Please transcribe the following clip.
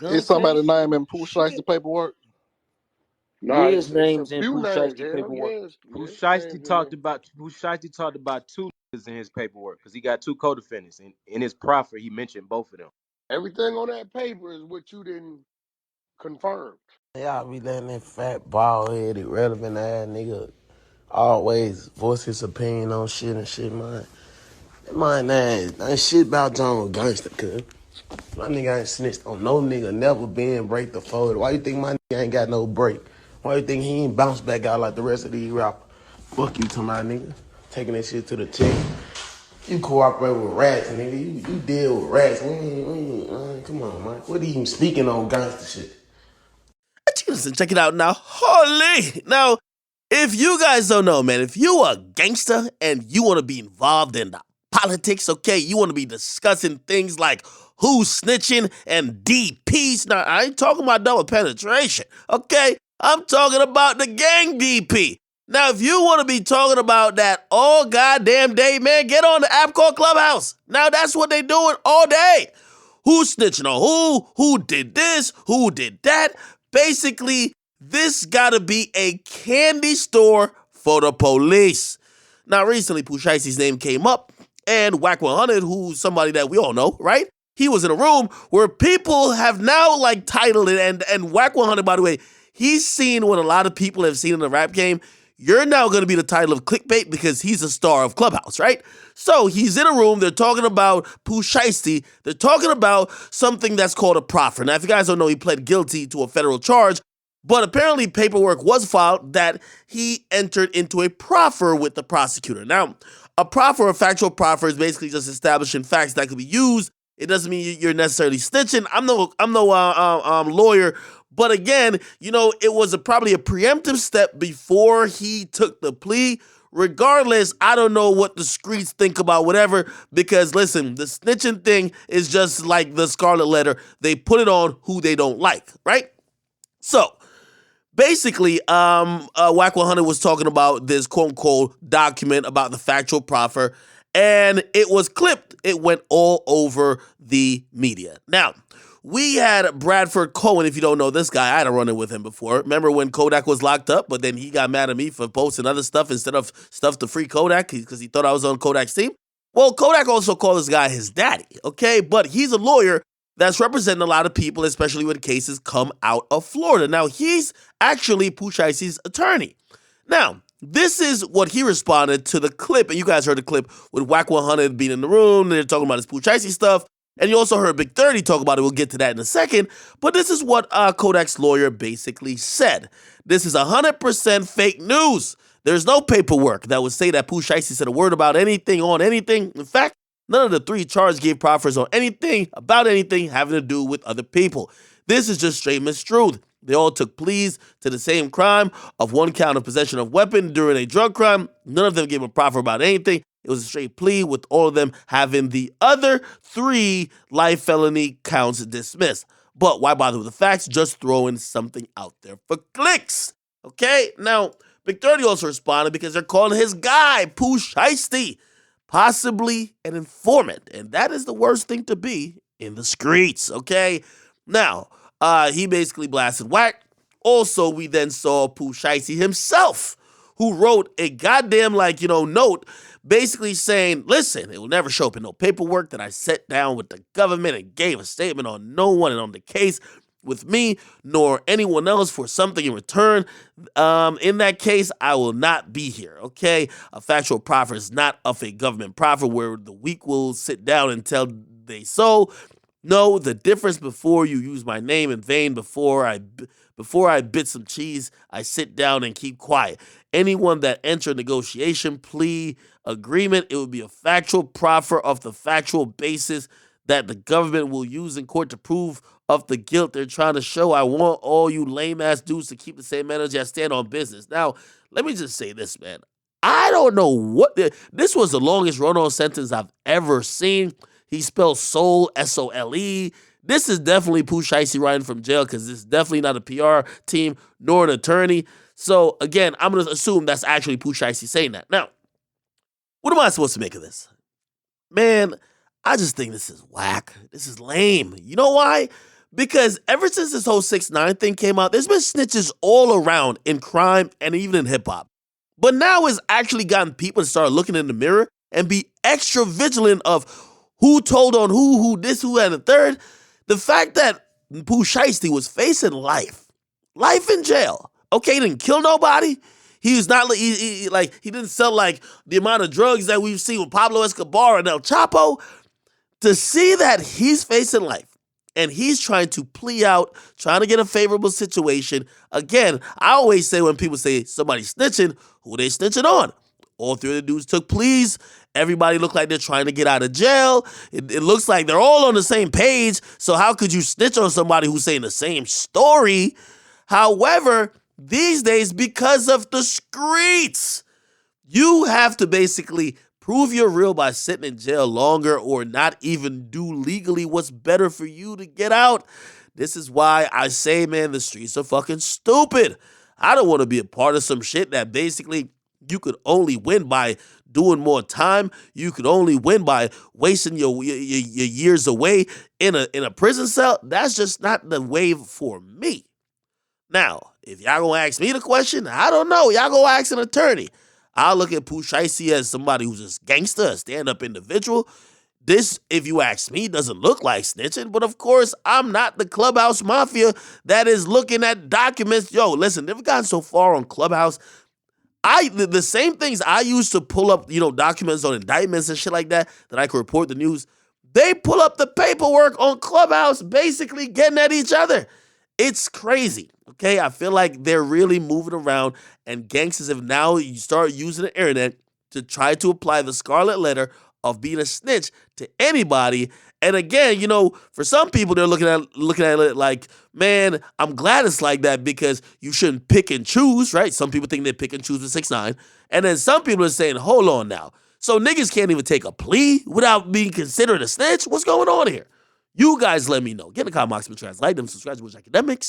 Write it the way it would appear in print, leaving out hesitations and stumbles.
Is somebody name in Pooh Shiesty paperwork? Nah, Yeah, his it's a name's in few Pooh names. Shiesty Hell paperwork. yes, Pooh yes, Shiesty names in there. talked about two niggas in his paperwork because he got two co-defendants. In his proffer, he mentioned both of them. Everything on that paper is what you didn't confirm. Y'all be letting that fat, bald-headed, relevant ass nigga always voice his opinion on shit and shit, man. Man, ain't shit about John Gangster, cuz. My nigga ain't snitched on no nigga, never been break the fold. Why you think my nigga ain't got no break? Why you think he ain't bounced back out like the rest of these rappers? Fuck you to my nigga. Taking that shit to the check. You cooperate with rats, nigga. You deal with rats. Come on, man. What are you even speaking on gangster shit? Listen, check it out now. Holy! Now, if you guys don't know, man, if you a gangster and you want to be involved in the politics, okay, you want to be discussing things like who's snitching and DPs. Now, I ain't talking about double penetration, okay? I'm talking about the gang DP. Now, if you want to be talking about that all goddamn day, man, get on the app called Clubhouse. Now, that's what they doing all day. Who's snitching on who? Who did this? Who did that? Basically, this gotta be a candy store for the police. Now, recently, Pooh Shiesty's name came up, and Wack 100, who's somebody that we all know, right? He was in a room where people have now like titled it, and Wack 100, by the way, he's seen what a lot of people have seen in the rap game. You're now going to be the title of clickbait because he's a star of Clubhouse, right? So he's in a room. They're talking about Pooh Shiesty. They're talking about something that's called a proffer. Now, if you guys don't know, he pled guilty to a federal charge, but apparently paperwork was filed that he entered into a proffer with the prosecutor. Now, a proffer, a factual proffer, is basically just establishing facts that could be used. It doesn't mean you're necessarily snitching. I'm no lawyer, but again, it was probably a preemptive step before he took the plea. Regardless, I don't know what the streets think about whatever, because listen, the snitching thing is just like the scarlet letter. They put it on who they don't like, right? So, basically, Wack 100 was talking about this quote-unquote document about the factual proffer, and it was clipped. It went all over the media. Now, we had Bradford Cohen. If you don't know this guy, I had a run-in with him before. Remember when Kodak was locked up, but then he got mad at me for posting other stuff instead of stuff to free Kodak because he thought I was on Kodak's team? Well, Kodak also called this guy his daddy, okay? But he's a lawyer that's representing a lot of people, especially when cases come out of Florida. Now, he's actually Pooh Shiesty's attorney. Now, this is what he responded to the clip, and you guys heard the clip with Wack 100 being in the room, and they're talking about his Pooh Shiesty stuff, and you also heard Big 30 talk about it. We'll get to that in a second, but this is what Kodak's lawyer basically said. This is 100% fake news. There's no paperwork that would say that Pooh Shiesty said a word about anything on anything. In fact, none of the three charges gave proffers on anything about anything having to do with other people. This is just straight mistruth. They all took pleas to the same crime of one count of possession of weapon during a drug crime. None of them gave a proffer about anything. It was a straight plea with all of them having the other three life felony counts dismissed. But why bother with the facts? Just throwing something out there for clicks. Okay? Now, Big 30 also responded because they're calling his guy, Pooh Shiesty, possibly an informant. And that is the worst thing to be in the streets, okay? Now, he basically blasted Wack. Also, we then saw Pooh Shiesty himself, who wrote a goddamn, note basically saying, listen, it will never show up in no paperwork that I sat down with the government and gave a statement on no one and on the case with me nor anyone else for something in return. In that case, I will not be here, okay? A factual proffer is not of a government proffer where the weak will sit down and tell they so. No, the difference before you use my name in vain, before I bit some cheese, I sit down and keep quiet. Anyone that enter negotiation, plea, agreement, it would be a factual proffer of the factual basis that the government will use in court to prove of the guilt they're trying to show. I want all you lame-ass dudes to keep the same energy I stand on business. Now, let me just say this, man. I don't know what... This was the longest run-on sentence I've ever seen. He spelled soul, S-O-L-E. This is definitely Pooh Shiesty writing from jail because this is definitely not a PR team nor an attorney. So, again, I'm going to assume that's actually Pooh Shiesty saying that. Now, what am I supposed to make of this? Man, I just think this is whack. This is lame. You know why? Because ever since this whole 6ix9ine thing came out, there's been snitches all around in crime and even in hip hop. But now it's actually gotten people to start looking in the mirror and be extra vigilant of who told on who this, who, and the third. The fact that Pooh Shiesty was facing life in jail. Okay, he didn't kill nobody. He was not he didn't sell like the amount of drugs that we've seen with Pablo Escobar and El Chapo. To see that he's facing life and he's trying to plea out, trying to get a favorable situation. Again, I always say when people say somebody snitching, who they snitching on? All three of the dudes took pleas. Everybody looked like they're trying to get out of jail. It looks like they're all on the same page. So how could you snitch on somebody who's saying the same story? However, these days, because of the streets, you have to basically prove you're real by sitting in jail longer or not even do legally what's better for you to get out. This is why I say, man, the streets are fucking stupid. I don't want to be a part of some shit that basically you could only win by doing more time. You could only win by wasting your years away in a prison cell. That's just not the way for me. Now, if y'all gonna ask me the question, I don't know. Y'all go ask an attorney. I'll look at Pooh Shiesty as somebody who's a gangster, a stand-up individual. This, if you ask me, doesn't look like snitching, but of course, I'm not the Clubhouse Mafia that is looking at documents. Yo, listen, they've gotten so far on Clubhouse. The same things I used to pull up, documents on indictments and shit like that I could report the news. They pull up the paperwork on Clubhouse, basically getting at each other. It's crazy, okay? I feel like they're really moving around, and gangsters have now start using the internet to try to apply the scarlet letter of being a snitch to anybody. And again, for some people, they're looking at it like, man, I'm glad it's like that because you shouldn't pick and choose, right? Some people think they pick and choose with 6ix9ine. And then some people are saying, hold on now. So niggas can't even take a plea without being considered a snitch? What's going on here? You guys let me know. Get in the comment box, like them, subscribe to Akademiks.